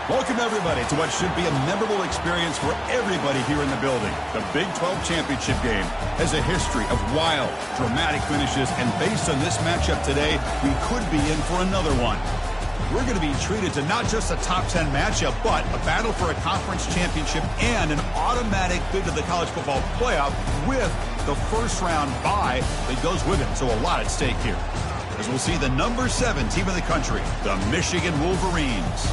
Welcome, everybody, to what should be a memorable experience for everybody here in the building. The Big 12 Championship game has a history of wild, dramatic finishes, and based on this matchup today, we could be in for another one. We're going to be treated to not just a top 10 matchup, but a battle for a conference championship and an automatic bid to the college football playoff with the first-round bye that goes with it. So a lot at stake here. As we'll see the number 7 team in the country, the Michigan Wolverines,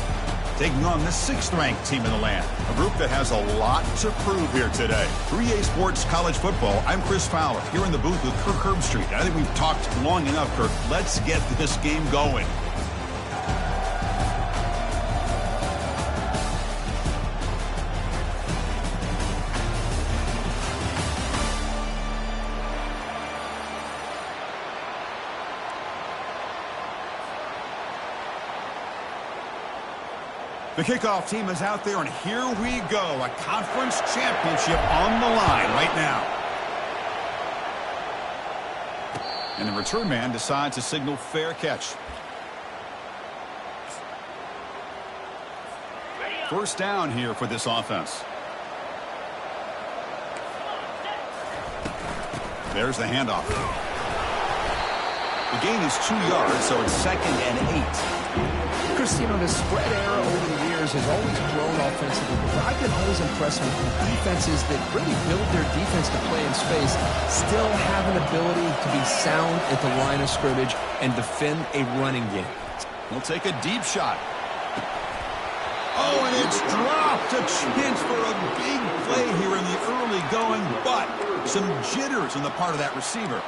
taking on the 6th-ranked team in the land, a group that has a lot to prove here today. 3A Sports College Football, I'm Chris Fowler, here in the booth with Kirk Herbstreit. I think we've talked long enough, Kirk. Let's get this game going. The kickoff team is out there, and here we go. A conference championship on the line right now. And the return man decides to signal fair catch. First down here for this offense. There's the handoff. The gain is 2 yards, so it's 2nd and 8. Chris, you know, the spread era over the years has always grown offensively, but I've been always impressed with defenses that really build their defense to play in space, still have an ability to be sound at the line of scrimmage and defend a running game. We'll take a deep shot. Oh, and it's dropped. A chance for a big play here in the early going, but some jitters on the part of that receiver.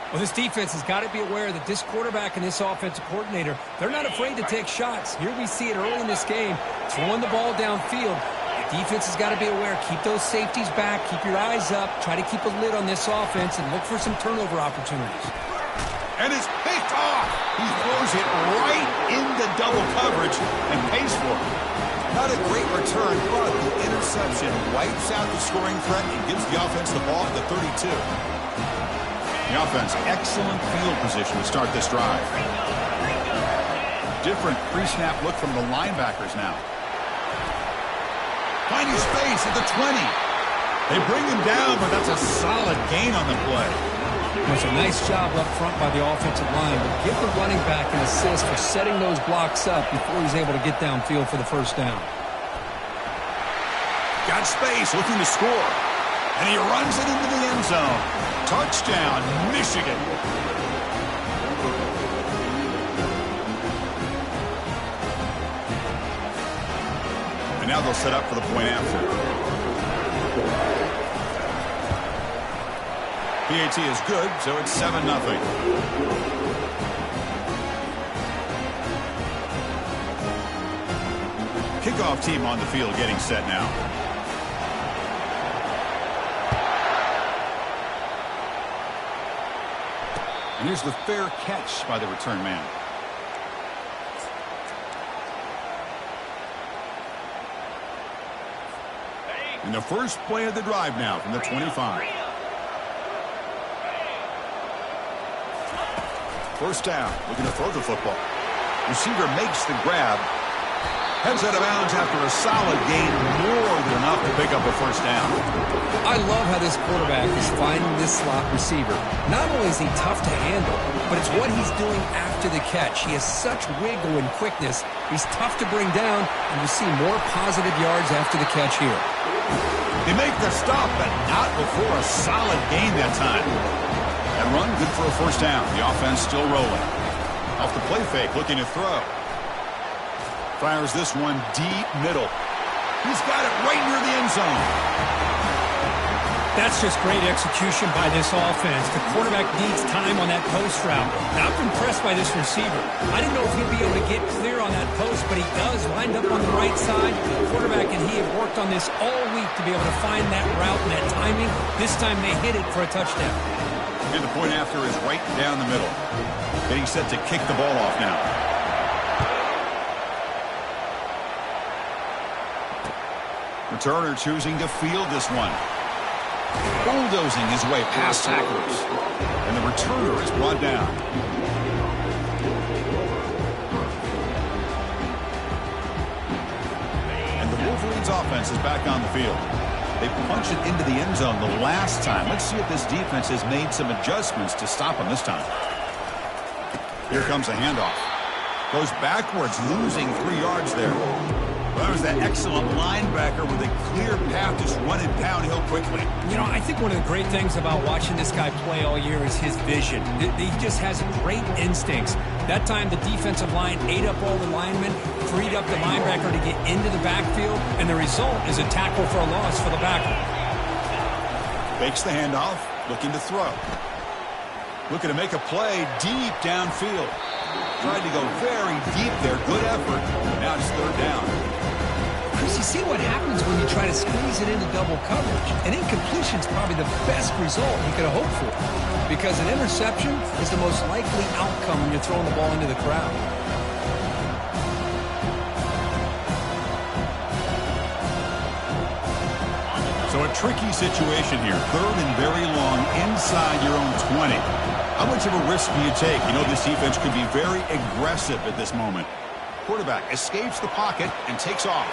Well, this defense has got to be aware that this quarterback and this offensive coordinator, they're not afraid to take shots. Here we see it early in this game, throwing the ball downfield. The defense has got to be aware. Keep those safeties back. Keep your eyes up. Try to keep a lid on this offense and look for some turnover opportunities. And it's picked off. He throws it right into double coverage and pays for it. Not a great return, but the interception wipes out the scoring threat and gives the offense the ball at the 32. The offense, excellent field position to start this drive. Different pre-snap look from the linebackers now. Finding space at the 20. They bring him down, but that's a solid gain on the play. It was a nice job up front by the offensive line, but give the running back an assist for setting those blocks up before he's able to get downfield for the first down. Got space, looking to score. And he runs it into the end zone. Touchdown, Michigan. And now they'll set up for the point after. PAT is good, so it's 7-0. Kickoff team on the field getting set now. And here's the fair catch by the return man. And the first play of the drive now from the 25. First down, looking to throw the football. Receiver makes the grab. Heads out of bounds after a solid gain, more than enough to pick up a first down. I love how this quarterback is finding this slot receiver. Not only is he tough to handle, but it's what he's doing after the catch. He has such wiggle and quickness. He's tough to bring down, and you see more positive yards after the catch here. They make the stop, but not before a solid gain that time. That run, good for a first down. The offense still rolling. Off the play fake, looking to throw. Fires this one deep middle. He's got it right near the end zone. That's just great execution by this offense. The quarterback needs time on that post route. Now, I'm impressed by this receiver. I didn't know if he'd be able to get clear on that post, but he does. Lined up on the right side. The quarterback and he have worked on this all week to be able to find that route and that timing. This time they hit it for a touchdown. And the point after is right down the middle. Getting set to kick the ball off now. Returner choosing to field this one. Bulldozing his way past tacklers. And the returner is brought down. Patriots offense is back on the field. They punched it into the end zone the last time. Let's see if this defense has made some adjustments to stop them this time. Here comes a handoff. Goes backwards, losing 3 yards there. Well, that was that excellent linebacker with a clear path, just running downhill quickly. You know, I think one of the great things about watching this guy play all year is his vision. He just has great instincts. That time, the defensive line ate up all the linemen, freed up the linebacker to get into the backfield, and the result is a tackle for a loss for the backer. Fakes the handoff, looking to throw. Looking to make a play deep downfield. Tried to go very deep there. Good effort. Now it's 3rd down. Chris, you see what happens when you try to squeeze it into double coverage. An incompletion is probably the best result you could have hoped for, because an interception is the most likely outcome when you're throwing the ball into the crowd. So a tricky situation here. 3rd and very long inside your own 20. How much of a risk do you take? You know this defense could be very aggressive at this moment. Quarterback escapes the pocket and takes off.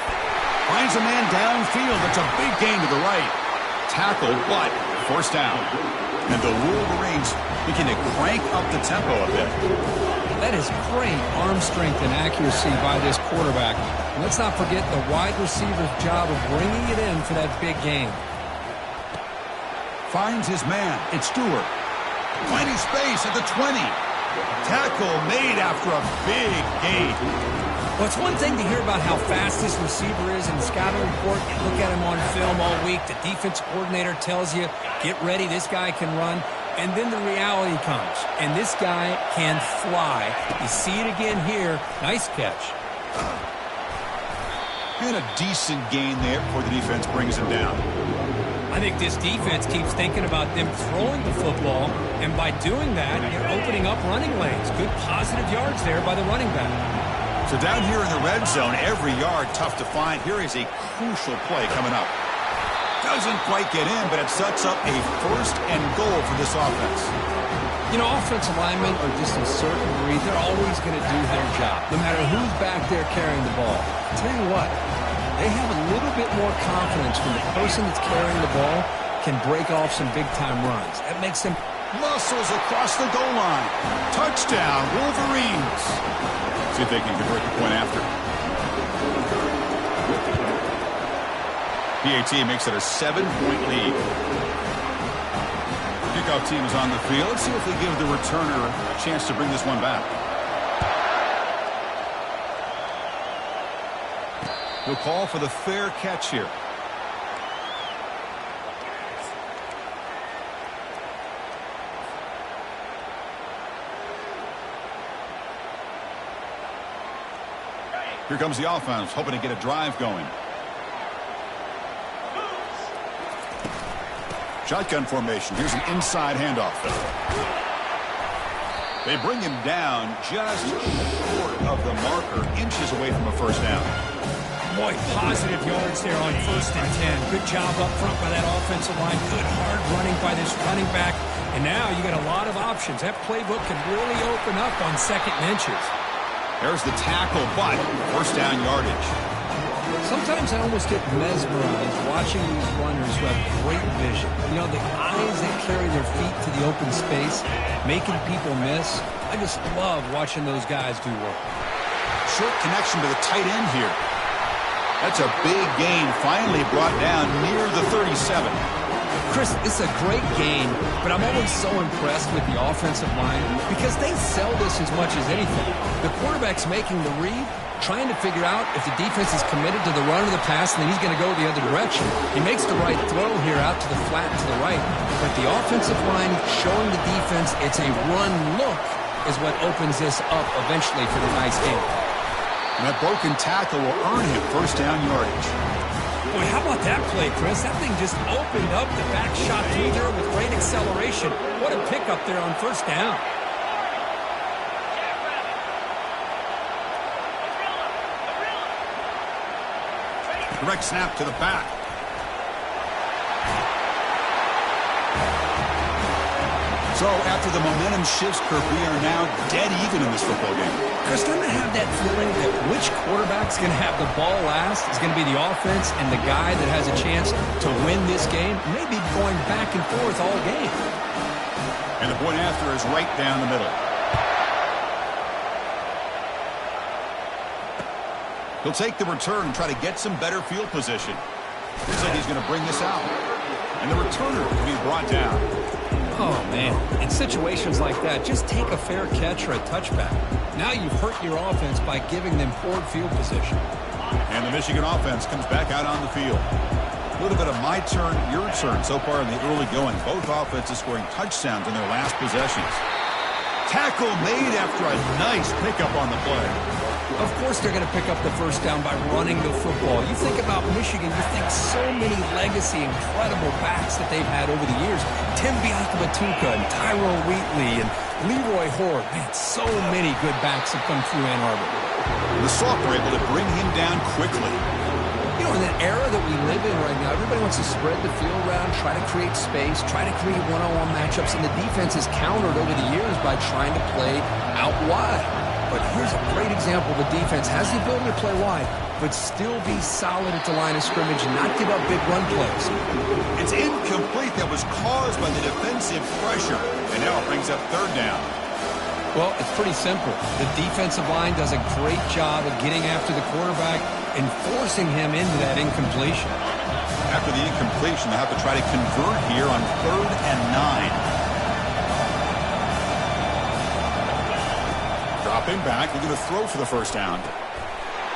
Finds a man downfield. That's a big gain to the right. Tackle, but 1st down. And the Wolverines begin to crank up the tempo a bit. That is great arm strength and accuracy by this quarterback. And let's not forget the wide receiver's job of bringing it in for that big gain. Finds his man. It's Stewart. Finding space at the 20. Tackle made after a big gain. Well, it's one thing to hear about how fast this receiver is in the scouting report. You look at him on film all week. The defense coordinator tells you, get ready, this guy can run. And then the reality comes, and this guy can fly. You see it again here. Nice catch. And a decent gain there before the defense brings him down. I think this defense keeps thinking about them throwing the football, and by doing that, you're opening up running lanes. Good positive yards there by the running back. So down here in the red zone, every yard tough to find. Here is a crucial play coming up. Doesn't quite get in, but it sets up a 1st and goal for this offense. You know, offensive linemen are just a certain breed. They're always going to do their job, no matter who's back there carrying the ball. I'll tell you what, they have a little bit more confidence when the person that's carrying the ball can break off some big-time runs. That makes them muscles across the goal line. Touchdown, Wolverines. See if they can convert the point after. PAT makes it a 7-point lead. Kickoff team is on the field. Let's see if they give the returner a chance to bring this one back. He'll call for the fair catch here. Here comes the offense, hoping to get a drive going. Shotgun formation. Here's an inside handoff. They bring him down just short of the marker, inches away from a 1st down. Boy, positive yards there on 1st and 10. Good job up front by that offensive line. Good hard running by this running back. And now you got a lot of options. That playbook can really open up on 2nd and inches. There's the tackle, but 1st down yardage. Sometimes I almost get mesmerized watching these runners who have great vision. You know, the eyes that carry their feet to the open space, making people miss. I just love watching those guys do work. Short connection to the tight end here. That's a big gain, finally brought down near the 37. Chris, it's a great game, but I'm always so impressed with the offensive line because they sell this as much as anything. The quarterback's making the read, trying to figure out if the defense is committed to the run or the pass, and then he's going to go the other direction. He makes the right throw here out to the flat to the right, but the offensive line showing the defense it's a run look is what opens this up eventually for the nice game. And that broken tackle will earn him 1st down yardage. Boy, how about that play, Chris? That thing just opened up the back shot through there with great acceleration. What a pickup there on 1st down. Direct snap to the back. So after the momentum shifts, Kirk, we are now dead even in this football game. Chris, don't I have that feeling that which quarterback's going to have the ball last is going to be the offense, and the guy that has a chance to win this game may be going back and forth all game. And the point after is right down the middle. He'll take the return and try to get some better field position. Looks like he's going to bring this out. And the returner will be brought down. Oh, man. In situations like that, just take a fair catch or a touchback. Now you've hurt your offense by giving them poor field position. And the Michigan offense comes back out on the field. A little bit of my turn, your turn so far in the early going. Both offenses scoring touchdowns in their last possessions. Tackle made after a nice pickup on the play. Of course they're going to pick up the first down by running the football. You think about Michigan, you think so many legacy, incredible backs that they've had over the years. Tim Biakabatuka and Tyrone Wheatley and Leroy Horde. Man, so many good backs have come through Ann Arbor. The Soft were able to bring him down quickly. You know, in that era that we live in right now, everybody wants to spread the field around, try to create space, try to create one-on-one matchups, and the defense has countered over the years by trying to play out wide. But here's a great example. The defense has the ability to play wide, but still be solid at the line of scrimmage and not give up big run plays. It's incomplete. That was caused by the defensive pressure. And now it brings up third down. Well, it's pretty simple. The defensive line does a great job of getting after the quarterback and forcing him into that incompletion. After the incompletion, they have to try to convert here on 3rd and 9. Dropping back, they're going to throw for the first down.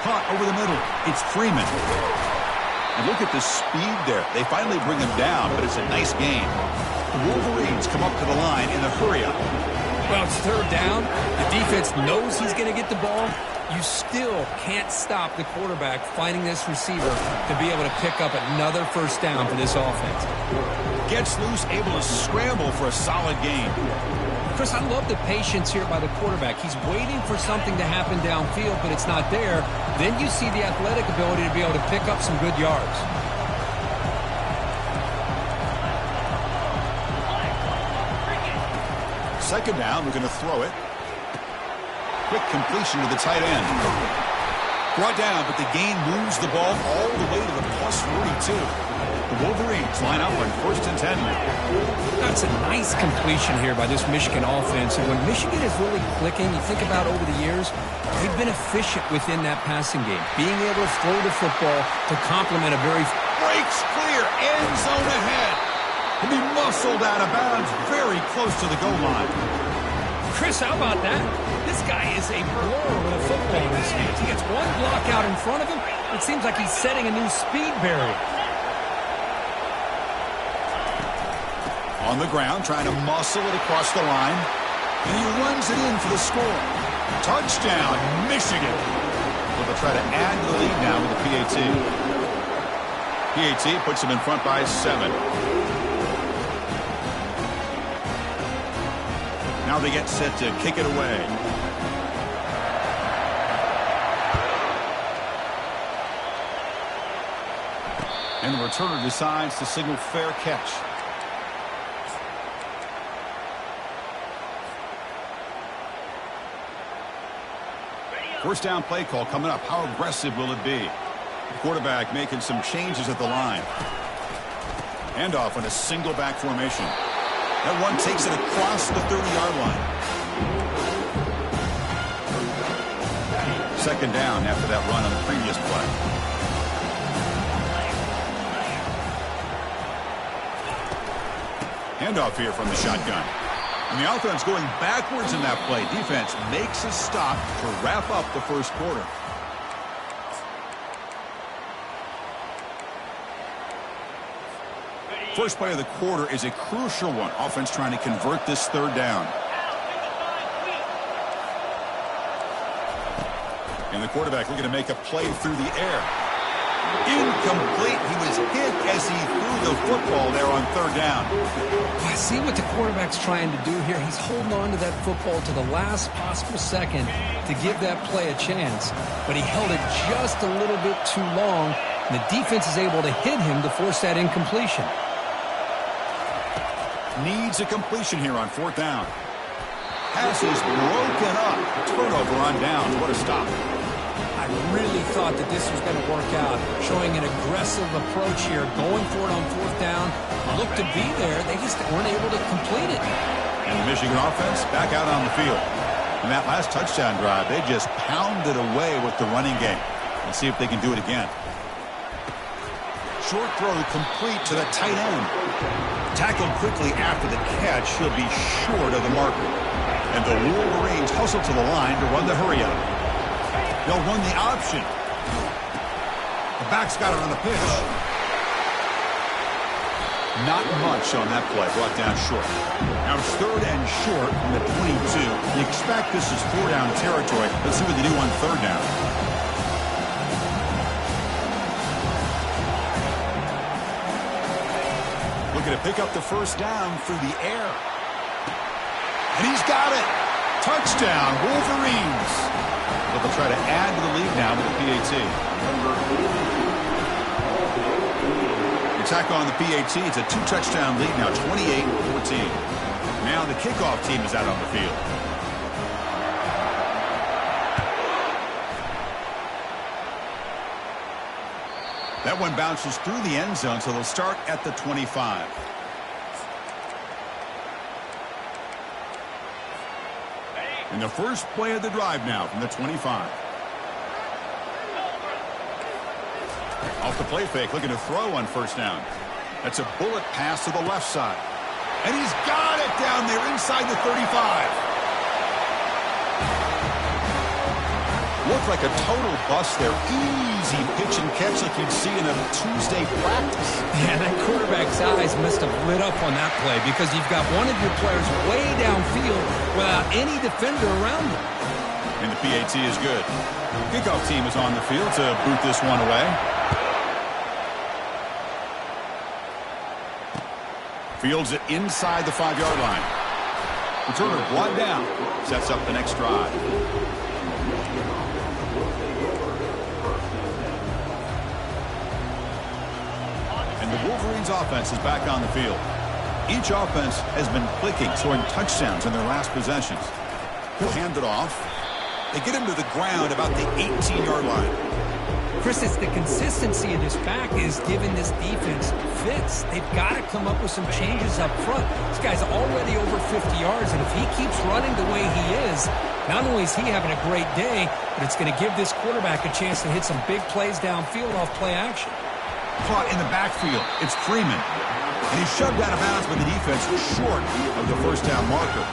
Caught over the middle. It's Freeman. And look at the speed there. They finally bring him down, but it's a nice gain. The Wolverines come up to the line in the hurry-up. Well, it's third down. The defense knows he's going to get the ball. You still can't stop the quarterback finding this receiver to be able to pick up another first down for this offense. Gets loose, able to scramble for a solid gain. Chris, I love the patience here by the quarterback. He's waiting for something to happen downfield, but it's not there. Then you see the athletic ability to be able to pick up some good yards. Second down, we're going to throw it. Quick completion to the tight end. Brought down, but the gain moves the ball all the way to the plus 42. The Wolverines line up on 1st and 10. That's a nice completion here by this Michigan offense. And when Michigan is really clicking, you think about over the years, they've been efficient within that passing game. Being able to throw the football to complement a very... Breaks clear, end zone ahead. He'll be muscled out of bounds, very close to the goal line. Chris, how about that? This guy is a blower with a football in his hands. He gets one block out in front of him. It seems like he's setting a new speed barrier. On the ground, trying to muscle it across the line. And he runs it in for the score. Touchdown, Michigan. They'll try to add to the lead now with the PAT. PAT puts them in front by 7. Now they get set to kick it away. And the returner decides to signal fair catch. First down play call coming up. How aggressive will it be? The quarterback making some changes at the line. Handoff on a single back formation. That one takes it across the 30-yard line. Second down after that run on the previous play. Handoff here from the shotgun. And the offense going backwards in that play. Defense makes a stop to wrap up the first quarter. First play of the quarter is a crucial one. Offense trying to convert this third down. And the quarterback looking to make a play through the air. Incomplete. He was hit as he threw the football there on third down. I see what the quarterback's trying to do here. He's holding on to that football to the last possible second to give that play a chance. But he held it just a little bit too long, and the defense is able to hit him to force that incompletion. needs a completion here on 4th down. Pass is broken up. Turnover on downs. What a stop. I really thought that this was going to work out, showing an aggressive approach here, going for it on 4th down. Looked to be there. They just weren't able to complete it. And the Michigan offense back out on the field. In that last touchdown drive, they just pounded away with the running game. Let's see if they can do it again. Short throw complete to the tight end. Tackled quickly after the catch. He'll be short of the marker. And the Wolverines hustle to the line to run the hurry-up. They'll run the option. The back's got it on the pitch. Not much on that play, brought down short. Now it's 3rd and short from the 22. You expect this is 4-down territory. Let's see what they do on 3rd down. Looking to pick up the 1st down through the air. And he's got it. Touchdown, Wolverines. But they'll try to add to the lead now with the PAT. Attack on the PAT. It's a 2-touchdown lead now, 28-14. Now the kickoff team is out on the field. That one bounces through the end zone, so they'll start at the 25. And the first play of the drive now from the 25. Off the play fake, looking to throw on 1st down. That's a bullet pass to the left side. And he's got it down there inside the 35. Looked like a total bust there. Easy pitch and catch like you'd see in a Tuesday practice. Yeah, that quarterback's eyes must have lit up on that play because you've got one of your players way downfield without any defender around him. And the PAT is good. Kickoff team is on the field to boot this one away. Fields it inside the 5-yard line. Returner brought down. Sets up the next drive. And the Wolverines offense is back on the field. Each offense has been clicking, scoring touchdowns in their last possessions. He'll hand it off. They get him to the ground about the 18-yard line. Chris, it's the consistency of this back is giving this defense fits. They've got to come up with some changes up front. This guy's already over 50 yards, and if he keeps running the way he is, not only is he having a great day, but it's going to give this quarterback a chance to hit some big plays downfield off play action. Caught in the backfield. It's Freeman. And he's shoved out of bounds by the defense short of the 1st down marker.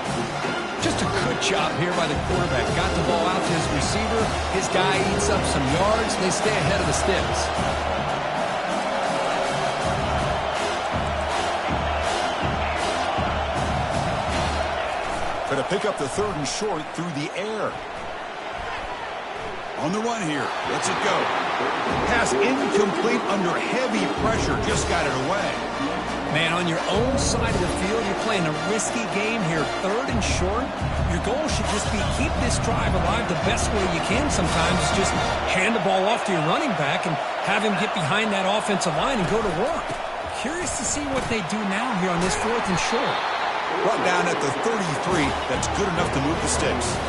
Just a good job here by the quarterback. Got the ball out to his receiver. His guy eats up some yards. They stay ahead of the sticks. Try to pick up the 3rd and short through the air. On the run here. Lets it go. Pass incomplete under heavy pressure. Just got it away. Man, on your own side of the field, you're playing a risky game here. 3rd and short. Your goal should just be keep this drive alive the best way you can sometimes. Is just hand the ball off to your running back and have him get behind that offensive line and go to work. Curious to see what they do now here on this 4th and short. Brought down at the 33. That's good enough to move the sticks.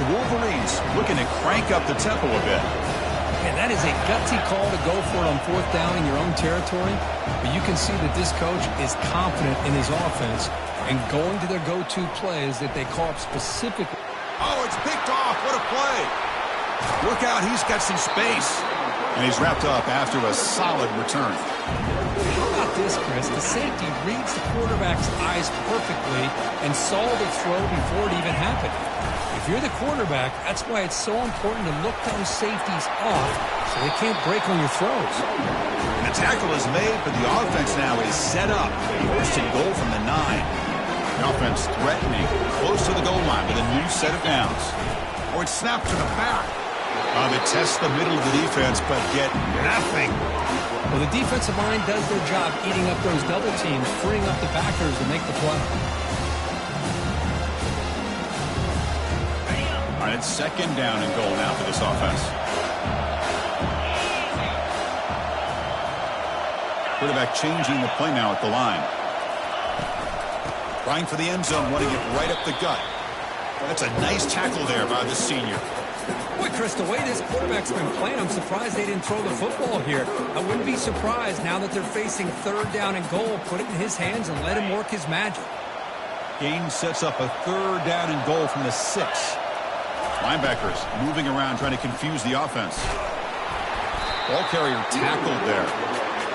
The Wolverines looking to crank up the tempo a bit. And that is a gutsy call to go for it on 4th down in your own territory. But you can see that this coach is confident in his offense and going to their go-to plays that they call up specifically. Oh, it's picked off. What a play. Look out. He's got some space. And he's wrapped up after a solid return. How about this, Chris? The safety reads the quarterback's eyes perfectly and saw the throw before it even happened. If you're the quarterback, that's why it's so important to look those safeties off so they can't break on your throws. And the tackle is made, but the offense now is set up. 1st and goal from the 9. The offense threatening, close to the goal line with a new set of downs. Oh, it's snapped to the back. They test the middle of the defense, but get nothing. Well, the defensive line does their job eating up those double teams, freeing up the backers to make the play. All right, it's 2nd down and goal now for this offense. Quarterback changing the play now at the line. Trying for the end zone, running it right up the gut. That's a nice tackle there by the senior. Boy, Chris, the way this quarterback's been playing, I'm surprised they didn't throw the football here. I wouldn't be surprised now that they're facing third down and goal. Put it in his hands and let him work his magic. Gaines sets up a third down and goal from the 6. Linebackers moving around trying to confuse the offense. Ball carrier tackled there.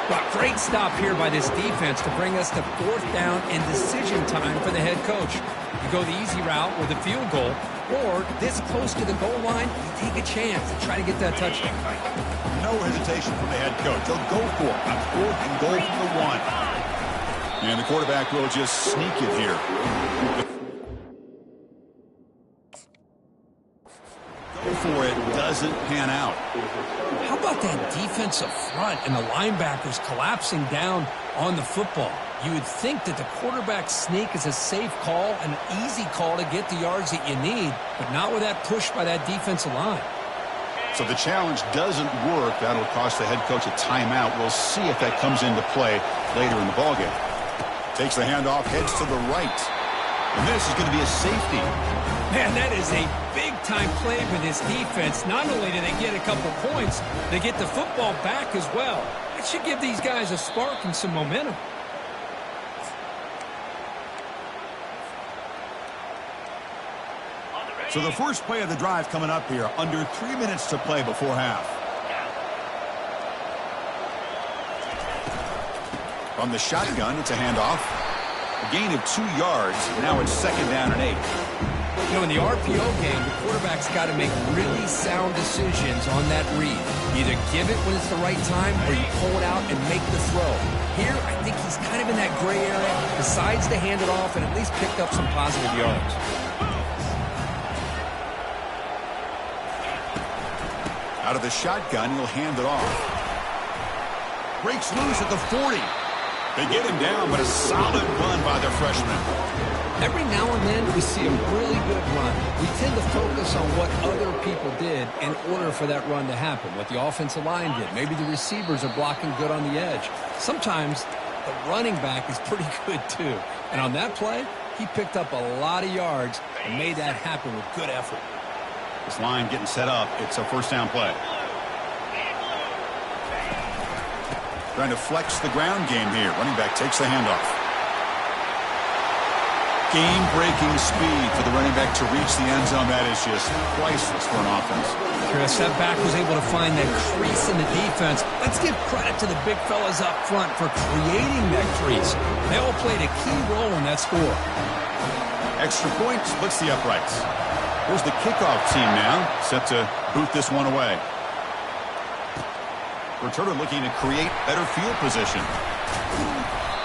Well, great stop here by this defense to bring us to fourth down and decision time for the head coach. You go the easy route with a field goal, or this close to the goal line, you take a chance to try to get that touchdown. No hesitation from the head coach. They'll go for it on fourth and goal from the 1. And the quarterback will just sneak it here. Go for it, doesn't pan out. How about that defensive front and the linebackers collapsing down on the football? You would think that the quarterback sneak is a safe call, an easy call to get the yards that you need, but not with that push by that defensive line. So the challenge doesn't work. That'll cost the head coach a timeout. We'll see if that comes into play later in the ballgame. Takes the handoff, heads to the right. And this is going to be a safety. Man, that is a big-time play for this defense. Not only do they get a couple points, they get the football back as well. It should give these guys a spark and some momentum. So the first play of the drive coming up here. Under 3 minutes to play before half. From the shotgun, it's a handoff. A gain of 2 yards. Now it's second down and 8. You know, in the RPO game, the quarterback's got to make really sound decisions on that read. Either give it when it's the right time or you pull it out and make the throw. Here, I think he's kind of in that gray area, decides to hand it off and at least picked up some positive yards. Out of the shotgun, he'll hand it off. Breaks loose at the 40. They get him down, but a solid run by their freshman. Every now and then, we see a really good run. We tend to focus on what other people did in order for that run to happen, what the offensive line did. Maybe the receivers are blocking good on the edge. Sometimes the running back is pretty good, too. And on that play, he picked up a lot of yards and made that happen with good effort. This line getting set up. It's a first down play. Trying to flex the ground game here. Running back takes the handoff. Game-breaking speed for the running back to reach the end zone. That is just priceless for an offense. Chris, that back was able to find that crease in the defense. Let's give credit to the big fellas up front for creating that crease. They all played a key role in that score. Extra point splits the uprights. Here's the kickoff team now, set to boot this one away. Returner looking to create better field position.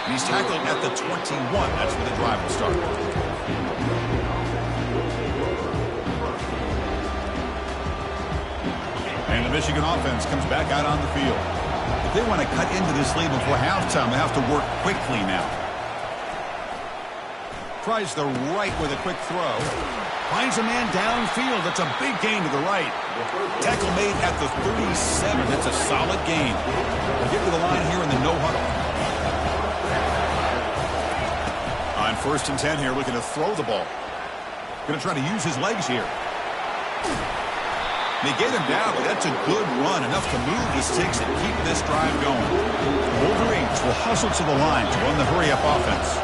And he's tackled at the 21. That's where the drive will start. And the Michigan offense comes back out on the field. If they want to cut into this lead before halftime, they have to work quickly now. Tries the right with a quick throw. Finds a man downfield. That's a big gain to the right. Tackle made at the 37. That's a solid gain. We'll get to the line here in the no huddle. On first and 10 here, looking to throw the ball. Going to try to use his legs here. They get him down, but that's a good run. Enough to move the sticks and keep this drive going. The Wolverines will hustle to the line to run the hurry-up offense.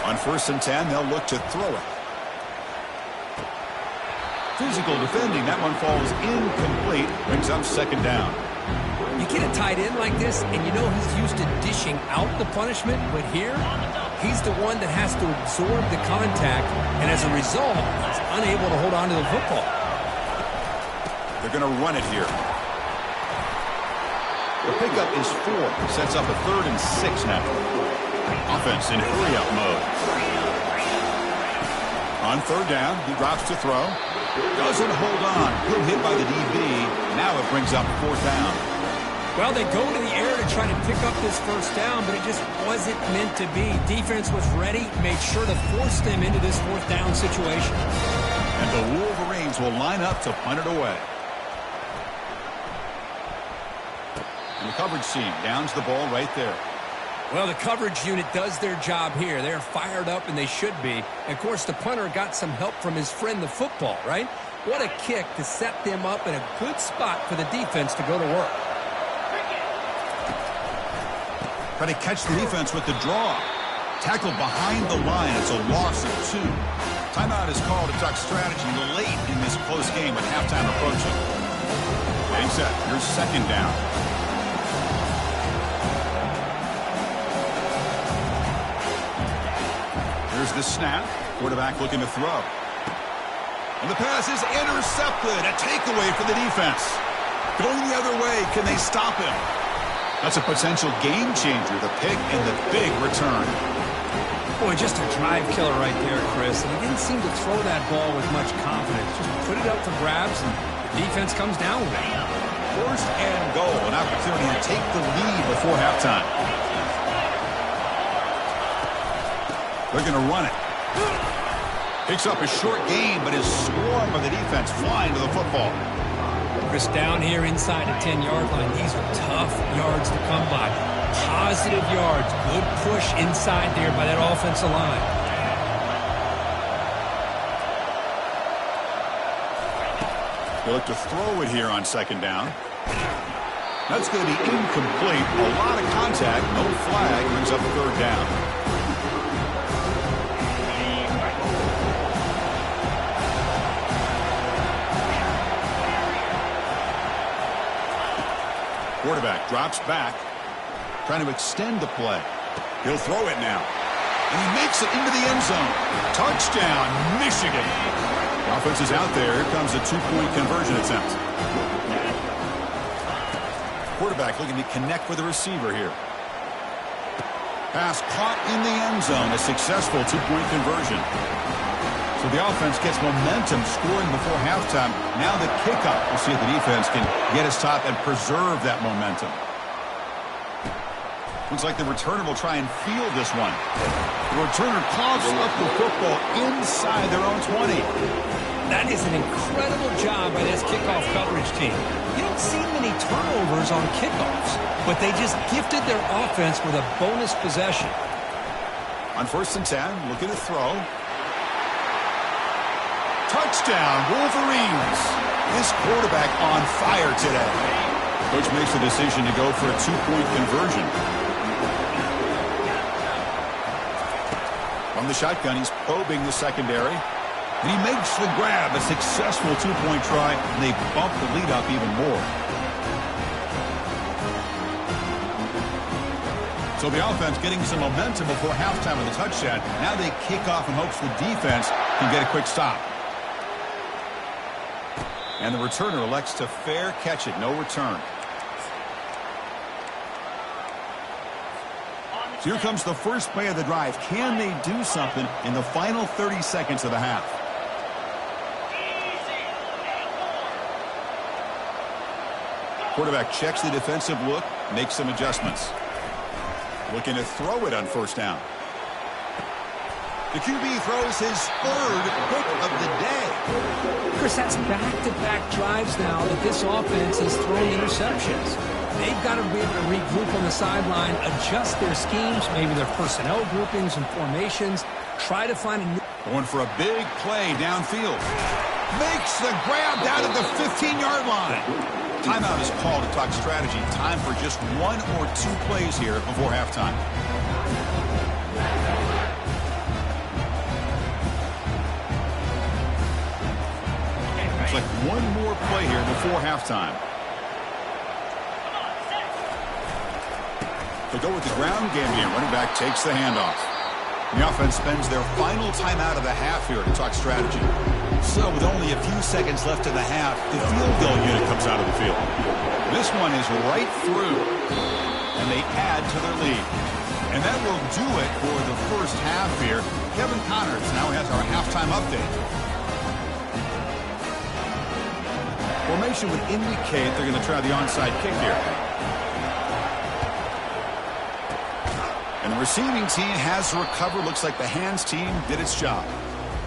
On first and 10, they'll look to throw it. Physical defending. That one falls incomplete. Brings up second down. You get a tight end like this, and you know he's used to dishing out the punishment, but here, he's the one that has to absorb the contact, and as a result, he's unable to hold on to the football. They're going to run it here. The pickup is 4. Sets up a third and 6 now. Offense in hurry-up mode. On third down, he drops to throw. Doesn't hold on. Good hit by the DB. Now it brings up fourth down. Well, they go to the air to try to pick up this first down, but it just wasn't meant to be. Defense was ready, made sure to force them into this fourth down situation. And the Wolverines will line up to punt it away. And the coverage team downs the ball right there. Well, the coverage unit does their job here. They're fired up, and they should be. And of course, the punter got some help from his friend, the football, right? What a kick to set them up in a good spot for the defense to go to work. Try to catch the defense with the draw. Tackled behind the line. It's a loss of 2. Timeout is called to talk strategy late in this close game with halftime approaching. Getting set. Here's second down. Here's the snap. Quarterback looking to throw. And the pass is intercepted. A takeaway for the defense. Going the other way. Can they stop him? That's a potential game changer. The pick and the big return. Boy, just a drive killer right there, Chris. And he didn't seem to throw that ball with much confidence. Just put it up for grabs, and the defense comes down with it. First and goal. An opportunity to take the lead before halftime. They're going to run it. Picks up a short gain, but his swarm of the defense flying to the football. Chris, down here inside the 10-yard line, these are tough yards to come by. Positive yards. Good push inside there by that offensive line. They look to throw it here on second down. That's going to be incomplete. A lot of contact. No flag. Brings up third down. Quarterback drops back, trying to extend the play. He'll throw it now. And he makes it into the end zone. Touchdown, Michigan. The offense is out there. Here comes a 2-point conversion attempt. Quarterback looking to connect with the receiver here. Pass caught in the end zone. A successful 2-point conversion. So the offense gets momentum scoring before halftime. Now the kickoff. We'll see if the defense can get his top and preserve that momentum. Looks like the returner will try and field this one. The returner coughs up the football inside their own 20. That is an incredible job by this kickoff coverage team. You don't see many turnovers on kickoffs, but they just gifted their offense with a bonus possession. On 1st and 10, looking to throw. Touchdown, Wolverines. This quarterback on fire today. Coach makes the decision to go for a 2-point conversion. From the shotgun, he's probing the secondary. And he makes the grab, a successful 2-point try, and they bump the lead up even more. So the offense getting some momentum before halftime with a touchdown. Now they kick off in hopes the defense can get a quick stop. And the returner elects to fair catch it. No return. So here comes the first play of the drive. Can they do something in the final 30 seconds of the half? Quarterback checks the defensive look, makes some adjustments. Looking to throw it on 1st down. The QB throws his 3rd pick of the day. Chris, that's back-to-back drives now that this offense has thrown interceptions. They've got to be able to regroup on the sideline, adjust their schemes, maybe their personnel groupings and formations, try to find a new... Going for a big play downfield. Makes the grab down at the 15-yard line. Timeout is called to talk strategy. Time for just 1 or 2 plays here before halftime. Like one more play here before halftime. They go with the ground game here. Running back takes the handoff. The offense spends their final timeout of the half here to talk strategy. So with only a few seconds left in the half, the field goal unit comes out of the field. This one is right through, and they add to their lead. And that will do it for the first half here. Kevin Connors now has our halftime update. Formation would indicate they're going to try the onside kick here. And the receiving team has recovered. Looks like the hands team did its job.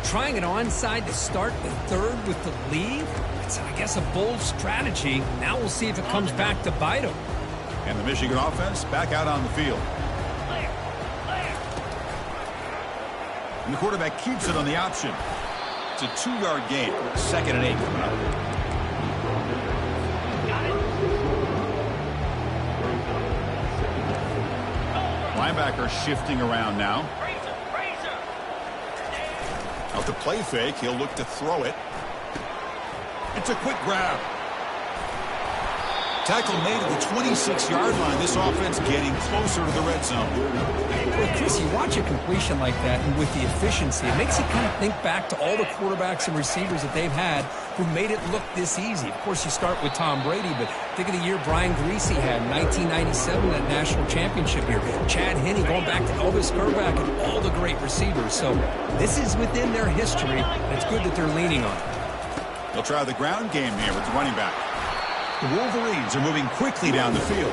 Trying an onside to start the 3rd with the lead? It's, I guess, a bold strategy. Now we'll see if it comes back to bite them. And the Michigan offense back out on the field. And the quarterback keeps it on the option. It's a 2-yard gain. 2nd and 8 coming up. Linebacker shifting around now. Out the play fake, he'll look to throw it. It's a quick grab. Tackle made at the 26-yard line. This offense getting closer to the red zone. Well, Chris, you watch a completion like that, and with the efficiency, it makes you kind of think back to all the quarterbacks and receivers that they've had who made it look this easy. Of course, you start with Tom Brady, but think of the year Brian Griese had in 1997, that national championship year. Chad Henne, going back to Elvis Grbac and all the great receivers. So this is within their history, and it's good that they're leaning on it. They'll try the ground game here with the running back. The Wolverines are moving quickly down the field.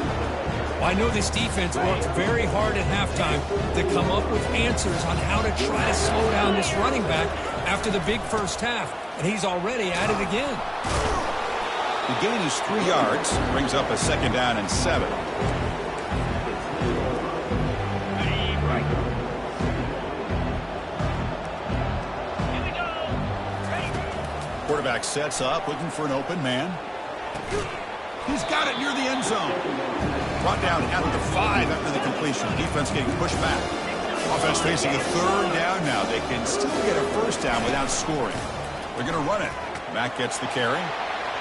Well, I know this defense worked very hard at halftime to come up with answers on how to try to slow down this running back after the big first half, and he's already at it again. The gain is 3 yards, brings up a 2nd down and 7. Quarterback sets up, looking for an open man. He's got it near the end zone. Brought down at the 5 after the completion. Defense getting pushed back. Offense facing a 3rd down now. They can still get a 1st down without scoring. They're going to run it. Mack gets the carry.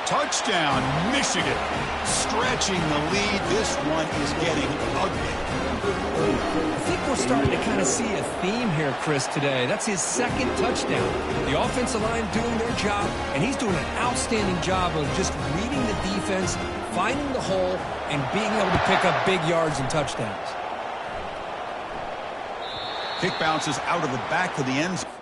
Touchdown, Michigan. Stretching the lead. This one is getting ugly. I think we're starting to kind of see a theme here, Chris, today. That's his 2nd touchdown. The offensive line doing their job, and he's doing an outstanding job of just reading the defense, finding the hole, and being able to pick up big yards and touchdowns. Kick bounces out of the back of the end zone.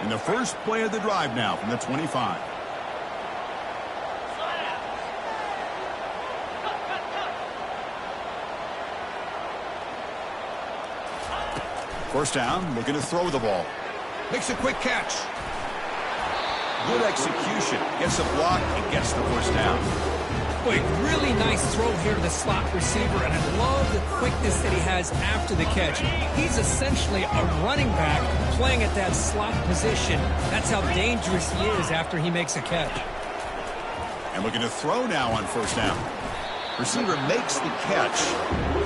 And the first play of the drive now from the 25. First down, looking to throw the ball. Makes a quick catch. Good execution. Gets a block and gets the first down. Boy, really nice throw here to the slot receiver, and I love the quickness that he has after the catch. He's essentially a running back playing at that slot position. That's how dangerous he is after he makes a catch. And looking to throw now on first down. Receiver makes the catch.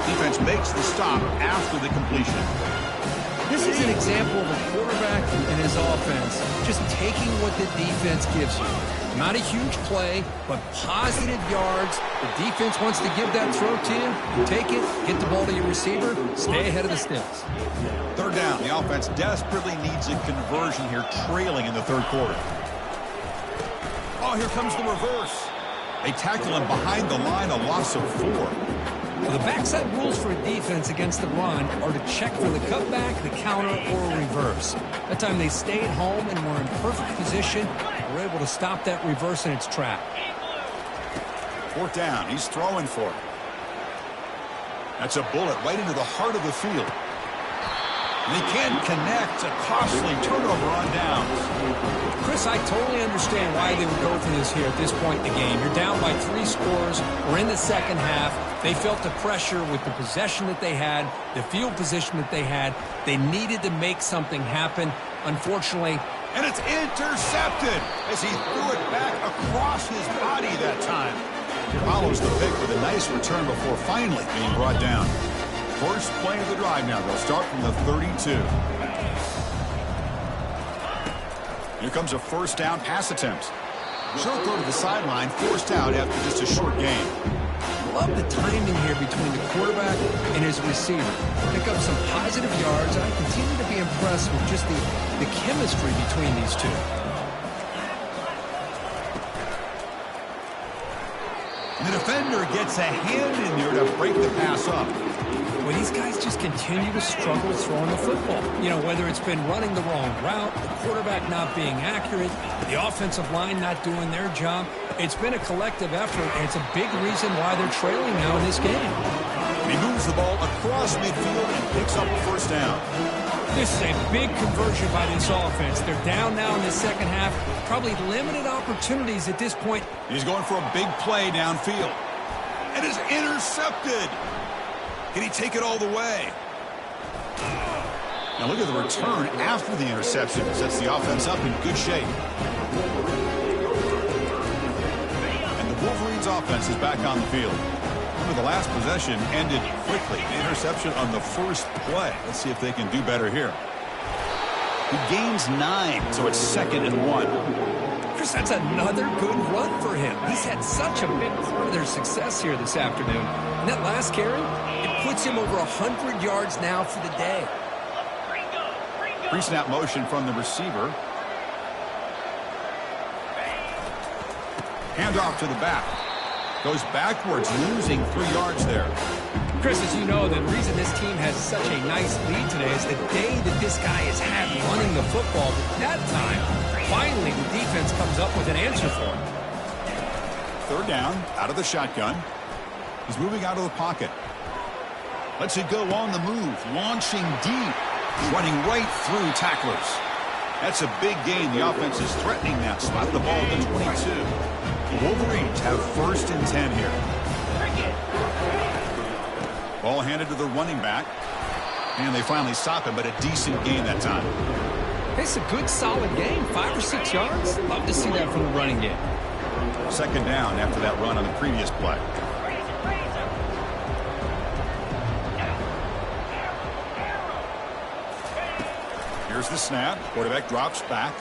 Defense makes the stop after the completion. This is an example of a quarterback and his offense just taking what the defense gives you. Not a huge play, but positive yards. The defense wants to give that throw to you. You take it, get the ball to your receiver, stay ahead of the sticks. 3rd down. The offense desperately needs a conversion here, trailing in the 3rd quarter. Oh, here comes the reverse. They tackle him behind the line, a loss of 4. Well, the backside rules for a defense against the run are to check for the cutback, the counter, or a reverse. That time they stayed home and were in perfect position. Were able to stop that reverse in its track. 4th down. He's throwing for it. That's a bullet right into the heart of the field. And he can't connect. A costly turnover on downs. Chris, I totally understand why they would go for this here at this point in the game. You're down by 3 scores. We're in the 2nd half. They felt the pressure with the possession that they had, the field position that they had. They needed to make something happen. Unfortunately, and it's intercepted as he threw it back across his body that time. Follows the pick with a nice return before finally being brought down. First play of the drive now. They'll start from the 32. Here comes a 1st down pass attempt. Short throw to the sideline, forced out after just a short gain. Love the timing here between the quarterback and his receiver. Pick up some positive yards, and I continue to be impressed with just the chemistry between these two. And the defender gets a hand in there to break the pass up. Well, Boy, these guys just continue to struggle throwing the football. You know, whether it's been running the wrong route, the quarterback not being accurate, the offensive line not doing their job. It's been a collective effort, and it's a big reason why they're trailing now in this game. He moves the ball across midfield and picks up a first down. This is a big conversion by this offense. They're down now in the second half. Probably limited opportunities at this point. He's going for a big play downfield. And is intercepted. Can he take it all the way? Now look at the return after the interception. Sets the offense up in good shape. And the Wolverines offense is back on the field. Remember, the last possession ended quickly. The interception on the first play. Let's see if they can do better here. He gains 9, so it's 2nd and 1. Chris, that's another good run for him. He's had such a big part of their success here this afternoon. And that last carry, it puts him over 100 yards now for the day. Pre-snap motion from the receiver. Handoff to the back. Goes backwards, losing 3 yards there. Chris, as you know, the reason this team has such a nice lead today is the day that this guy has had running the football. But that time, finally, the defense comes up with an answer for him. 3rd down, out of the shotgun. He's moving out of the pocket. Lets it go on the move, launching deep, running right through tacklers. That's a big gain. The offense is threatening that. Spot the ball at the 22. The Wolverines have 1st and 10 here. Ball handed to the running back. And they finally stop him, but a decent gain that time. It's a good, solid game. 5 or 6 yards. Love to see that from the running game. 2nd down after that run on the previous play. Here's the snap. Quarterback drops back.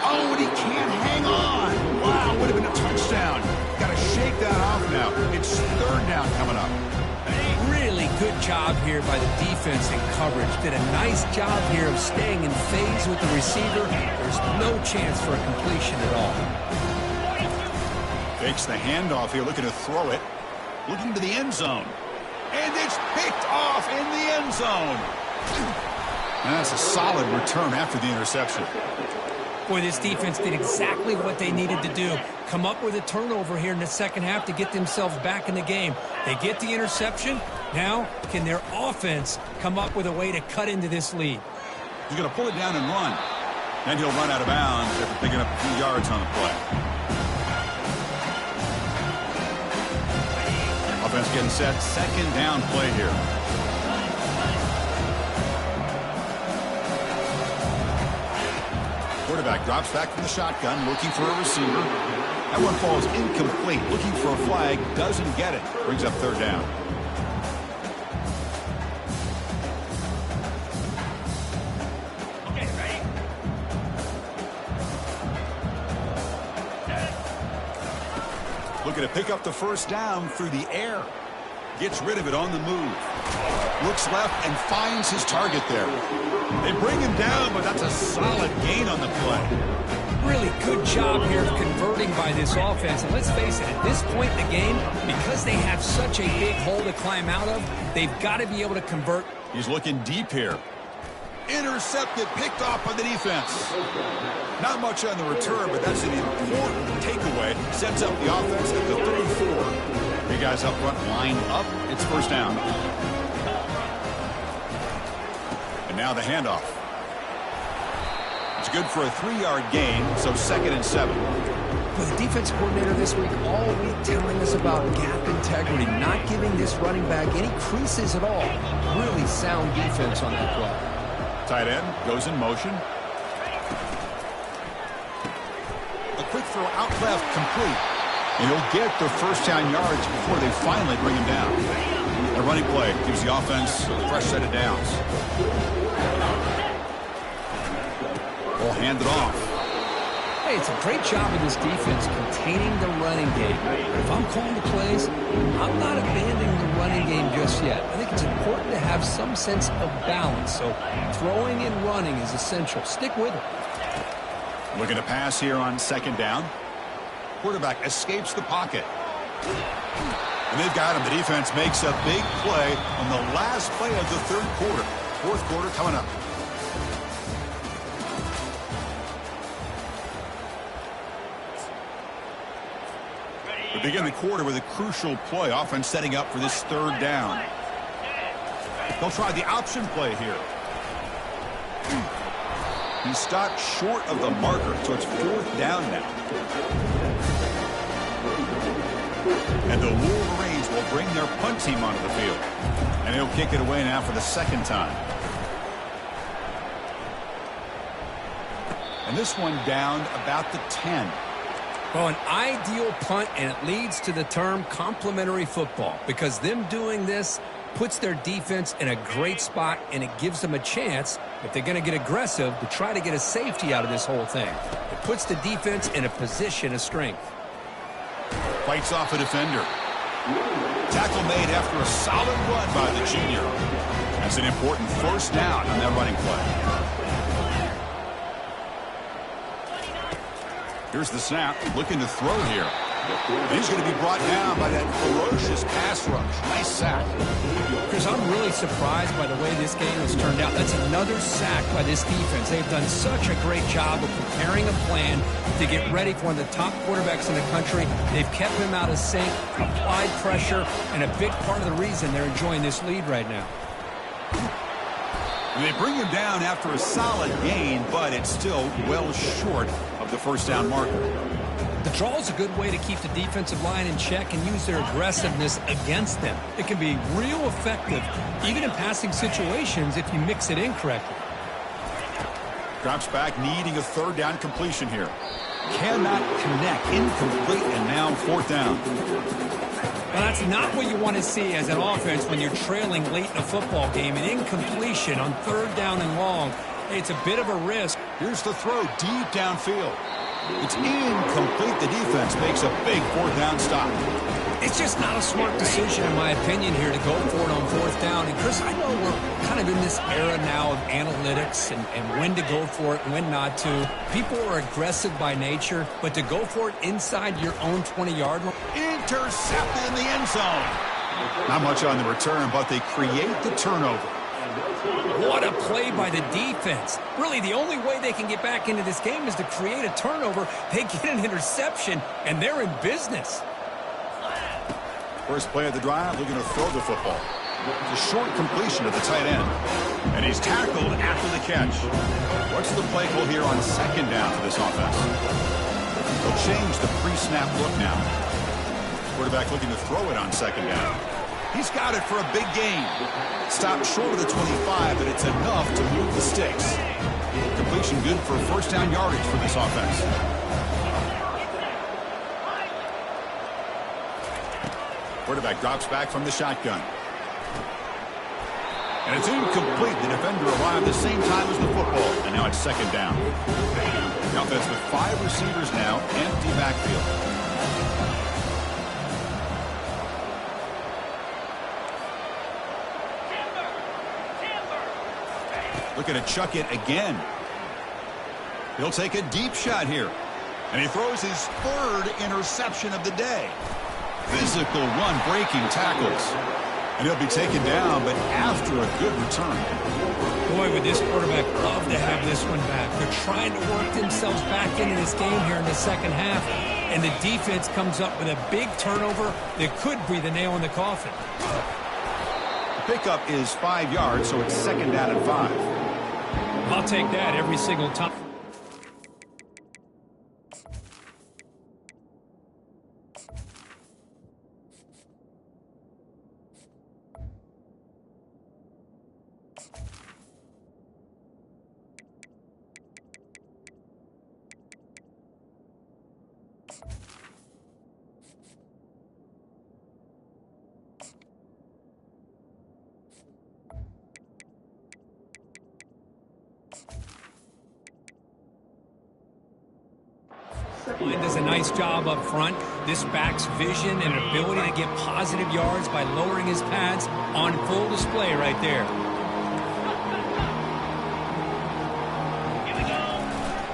Oh, and he can't hang on. Wow, would have been a touchdown. Got to shake that off now. It's 3rd down coming up. Really good job here by the defense in coverage. Did a nice job here of staying in phase with the receiver. There's no chance for a completion at all. Takes the handoff here, looking to throw it. Looking to the end zone. And it's picked off in the end zone. And that's a solid return after the interception. Boy, this defense did exactly what they needed to do. Come up with a turnover here in the second half to get themselves back in the game. They get the interception. Now, can their offense come up with a way to cut into this lead? He's going to pull it down and run. Then he'll run out of bounds after picking up a few yards on the play. Offense getting set. 2nd down play here. Quarterback drops back from the shotgun, looking for a receiver. That one falls incomplete. Looking for a flag, doesn't get it. Brings up 3rd down. Okay, ready? Looking to pick up the 1st down through the air. Gets rid of it on the move. Looks left and finds his target there. They bring him down, but that's a solid gain on the play. Really good job here of converting by this offense. And let's face it, at this point in the game, because they have such a big hole to climb out of, they've got to be able to convert. He's looking deep here. Intercepted, picked off by the defense. Not much on the return, but that's an important takeaway. Sets up the offense at the 34. Three guys up front line up. It's 1st down. And now the handoff. It's good for a 3-yard gain, so 2nd and 7. Well, the defense coordinator this week all week telling us about gap integrity, not giving this running back any creases at all. Really sound defense on that play. Tight end goes in motion. A quick throw out left, complete. And he'll get the 1st down yards before they finally bring him down. A running play gives the offense a fresh set of downs. Ball handed off. Hey, it's a great job of this defense containing the running game. If I'm calling the plays, I'm not abandoning the running game just yet. I think it's important to have some sense of balance. So throwing and running is essential. Stick with it. Looking to pass here on 2nd down. Quarterback escapes the pocket. And they've got him. The defense makes a big play on the last play of the third quarter. Fourth quarter coming up. We begin the quarter with a crucial play. Offense setting up for this third down. They'll try the option play here. He stopped short of the marker, so it's fourth down now. And the Wolverines will bring their punt team onto the field. And he'll kick it away now for the second time. And this one down about the 10. Well, an ideal punt, and it leads to the term complementary football, because them doing this puts their defense in a great spot, and it gives them a chance, if they're going to get aggressive, to try to get a safety out of this whole thing. It puts the defense in a position of strength. Fights off a defender. Tackle made after a solid run by the junior. That's an important first down on that running play. Here's the snap, looking to throw here. And he's going to be brought down by that ferocious pass rush. Nice sack. Chris, I'm really surprised by the way this game has turned out. That's another sack by this defense. They've done such a great job of preparing a plan to get ready for one of the top quarterbacks in the country. They've kept him out of sync, applied pressure, and a big part of the reason they're enjoying this lead right now. And they bring him down after a solid gain, but it's still well short of the first down marker. The draw is a good way to keep the defensive line in check and use their aggressiveness against them. It can be real effective, even in passing situations, if you mix it in correctly. Drops back, needing a third down completion here. Cannot connect, incomplete, and now fourth down. Well, that's not what you want to see as an offense when you're trailing late in a football game. An incompletion on third down and long. Hey, it's a bit of a risk. Here's the throw deep downfield. It's incomplete. The defense makes a big fourth down stop. It's just not a smart decision, in my opinion, here to go for it on fourth down. And, Chris, I know we're kind of in this era now of analytics and when to go for it and when not to. People are aggressive by nature, but to go for it inside your own 20-yard line. Intercepted in the end zone. Not much on the return, but they create the turnover. What a play by the defense. Really, the only way they can get back into this game is to create a turnover. They get an interception, and they're in business. First play of the drive, looking to throw the football. It's a short completion at the tight end. And he's tackled after the catch. What's the play call here on second down for this offense? They'll change the pre-snap look now. Quarterback looking to throw it on second down. He's got it for a big gain. Stopped short of the 25, but it's enough to move the sticks. Completion good for first down yardage for this offense. Quarterback drops back from the shotgun. And it's incomplete. The defender arrived the same time as the football, and now it's second down. The offense with 5 receivers now, empty backfield. Looking to chuck it again. He'll take a deep shot here. And he throws his third interception of the day. Physical run-breaking tackles. And he'll be taken down, but after a good return. Boy, would this quarterback love to have this one back. They're trying to work themselves back into this game here in the second half. And the defense comes up with a big turnover that could be the nail in the coffin. The pickup is 5 yards, so it's second down and 5. I'll take that every single time. Does a nice job up front. This back's vision and ability to get positive yards by lowering his pads on full display right there.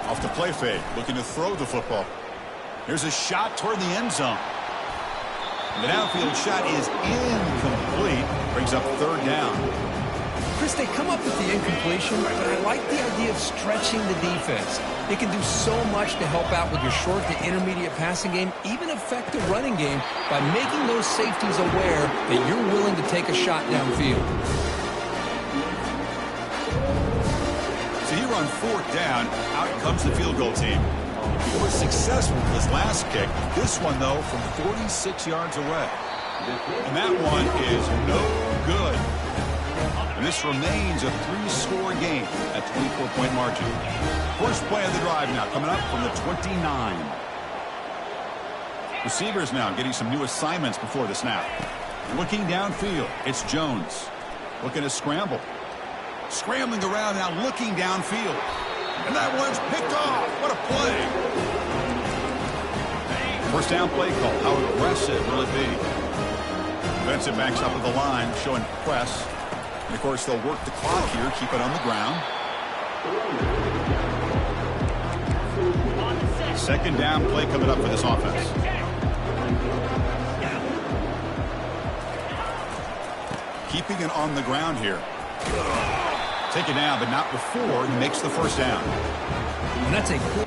Off the play fake, looking to throw the football. Here's a shot toward the end zone. The downfield shot is incomplete. Brings up third down. Chris, they come up with the incompletion, but I like the idea of stretching the defense. It can do so much to help out with your short to intermediate passing game, even affect the running game by making those safeties aware that you're willing to take a shot downfield. So here on fourth down, out comes the field goal team. He was successful with his last kick. This one, though, from 46 yards away. And that one is no good. And this remains a three-score game at 24-point margin. First play of the drive now coming up from the 29. Receivers now getting some new assignments before the snap. Looking downfield, it's Jones. Looking to scramble. Scrambling around now, looking downfield. And that one's picked off. What a play. First down play call. How aggressive will it be? Defensive backs up at the line, showing press. And, of course, they'll work the clock here, keep it on the ground. Second down play coming up for this offense. Keeping it on the ground here. Take it down, but not before he makes the first down. And that's a good...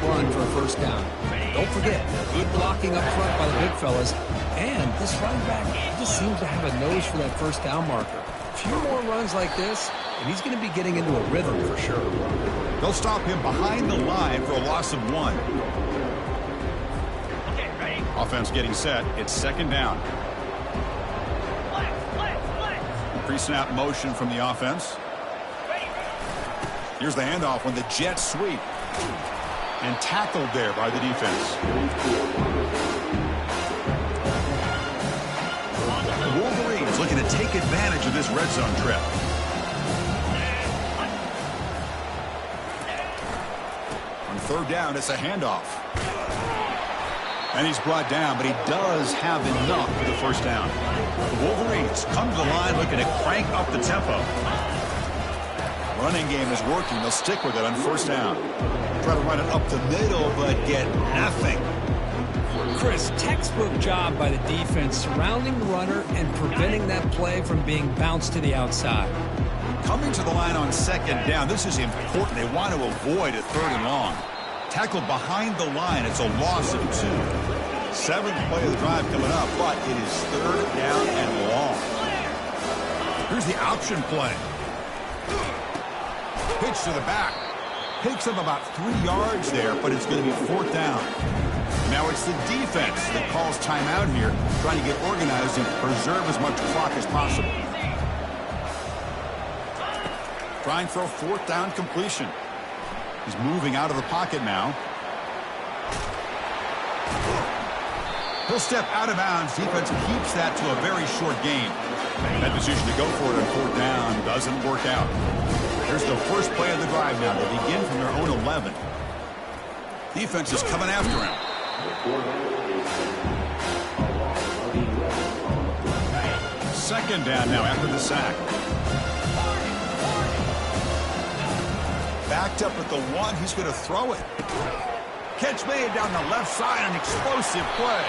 run for a first down. Don't forget, good blocking up front by the big fellas. And this running back just seems to have a nose for that first down marker. A few more runs like this, and he's going to be getting into a rhythm for sure. They'll stop him behind the line for a loss of 1. Okay, ready? Offense getting set. It's second down. Pre-snap motion from the offense. Here's the handoff when the jet sweep. And tackled there by the defense. The Wolverines looking to take advantage of this red zone trip. On third down, it's a handoff. And he's brought down, but he does have enough for the first down. The Wolverines come to the line looking to crank up the tempo. Running game is working. They'll stick with it on first down. Try to run it up the middle, but get nothing. Chris, textbook job by the defense surrounding the runner and preventing that play from being bounced to the outside. Coming to the line on second down, this is important. They want to avoid a third and long. Tackled behind the line, it's a loss of 2. Seventh play of the drive coming up, but it is third down and long. Here's the option play. Pitch to the back. Picks up about 3 yards there, but it's going to be fourth down. Now it's the defense that calls timeout here, trying to get organized and preserve as much clock as possible. Trying for a fourth down completion. He's moving out of the pocket now. He'll step out of bounds. Defense keeps that to a very short gain. That decision to go for it on fourth down doesn't work out. Here's the first play of the drive now. They begin from their own 11. Defense is coming after him. Second down now after the sack. Backed up at the 1. He's going to throw it. Catch made down the left side, an explosive play.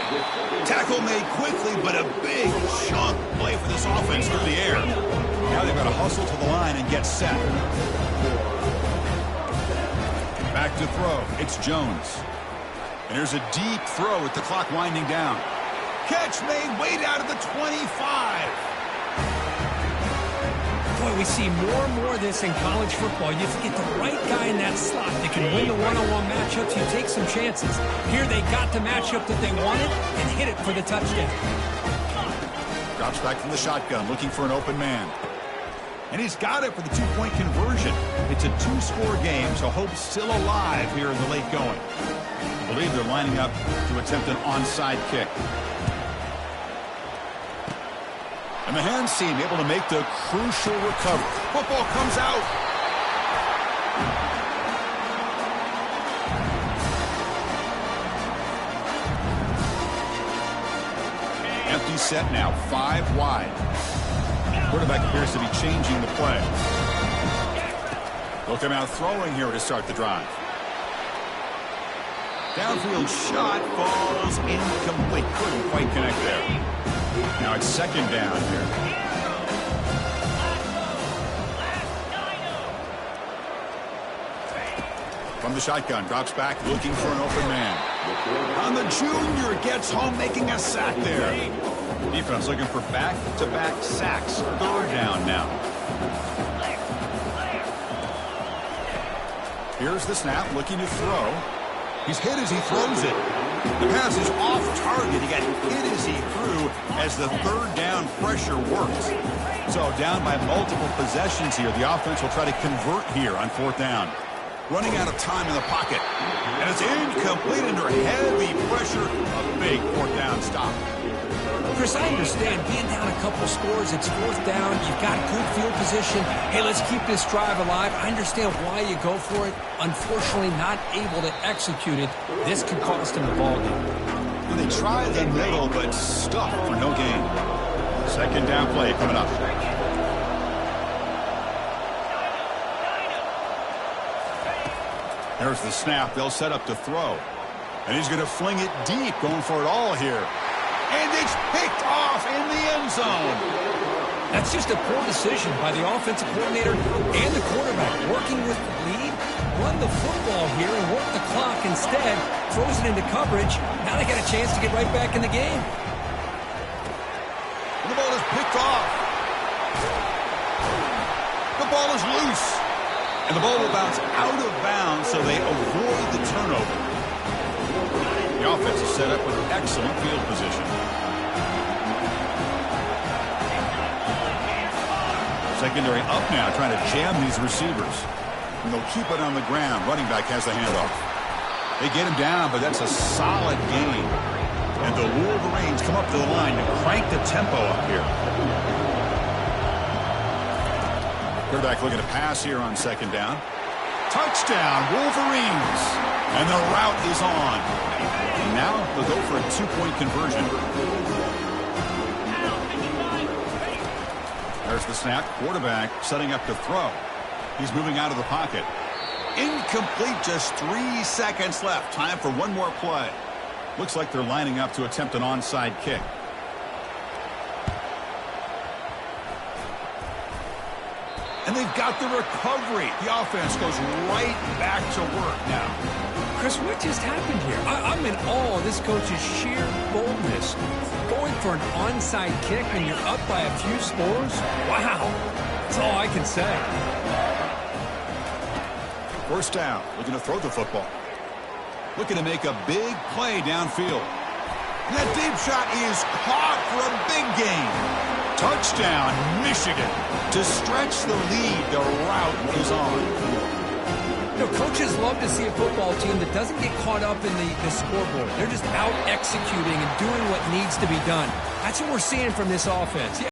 Tackle made quickly, but a big chunk play for this offense through the air. Now they've got to hustle to the line and get set. Back to throw. It's Jones. And here's a deep throw with the clock winding down. Catch made way down to the 25. Boy, we see more and more of this in college football. You have to get the right guy in that slot that can win the one-on-one matchups. You take some chances. Here they got the matchup that they wanted and hit it for the touchdown. Drops back from the shotgun, looking for an open man. And he's got it for the two-point conversion. It's a two-score game, so hope's still alive here in the late going. I believe they're lining up to attempt an onside kick. And the hands team able to make the crucial recovery. Football comes out. Empty set now, 5 wide. Quarterback appears to be changing the play. They'll come out throwing here to start the drive. Downfield shot falls incomplete. Couldn't quite connect there. Now it's second down here. From the shotgun, drops back, looking for an open man. On the junior, gets home, making a sack there. Defense looking for back-to-back sacks. Third down now. Here's the snap, looking to throw. He's hit as he throws it. The pass is off target. He got hit as he threw as the third down pressure works. So down by multiple possessions here. The offense will try to convert here on fourth down. Running out of time in the pocket. And it's incomplete under heavy pressure. A big fourth down stop. Chris, I understand being down a couple scores, it's fourth down, you've got good field position. Hey, let's keep this drive alive. I understand why you go for it. Unfortunately, not able to execute it. This could cost him the ball game. And they tried the middle, but stuck for no gain. Second down play coming up. There's the snap. They'll set up to throw. And he's going to fling it deep, going for it all here. And it's picked off in the end zone. That's just a poor decision by the offensive coordinator and the quarterback. Working with the lead, run the football here and work the clock instead. Throws it into coverage. Now they got a chance to get right back in the game. And the ball is picked off. The ball is loose. And the ball will bounce out of bounds, so they avoid the turnover. The offense is set up with excellent field position. Secondary up now, trying to jam these receivers. And they'll keep it on the ground. Running back has the handoff. They get him down, but that's a solid gain. And the Wolverines come up to the line to crank the tempo up here. Quarterback looking to pass here on second down. Touchdown, Wolverines. And the route is on. And now they'll go for a two-point conversion. There's the snap. Quarterback setting up to throw. He's moving out of the pocket. Incomplete, just 3 seconds left. Time for one more play. Looks like they're lining up to attempt an onside kick. And they've got the recovery. The offense goes right back to work now. Chris, what just happened here? I'm in awe of this coach's sheer boldness. Going for an onside kick when you're up by a few scores? Wow. That's all I can say. First down, looking to throw the football. Looking to make a big play downfield. And that deep shot is caught for a big gain. Touchdown, Michigan. To stretch the lead, the route is on. You know, coaches love to see a football team that doesn't get caught up in the scoreboard. They're just out executing and doing what needs to be done. That's what we're seeing from this offense.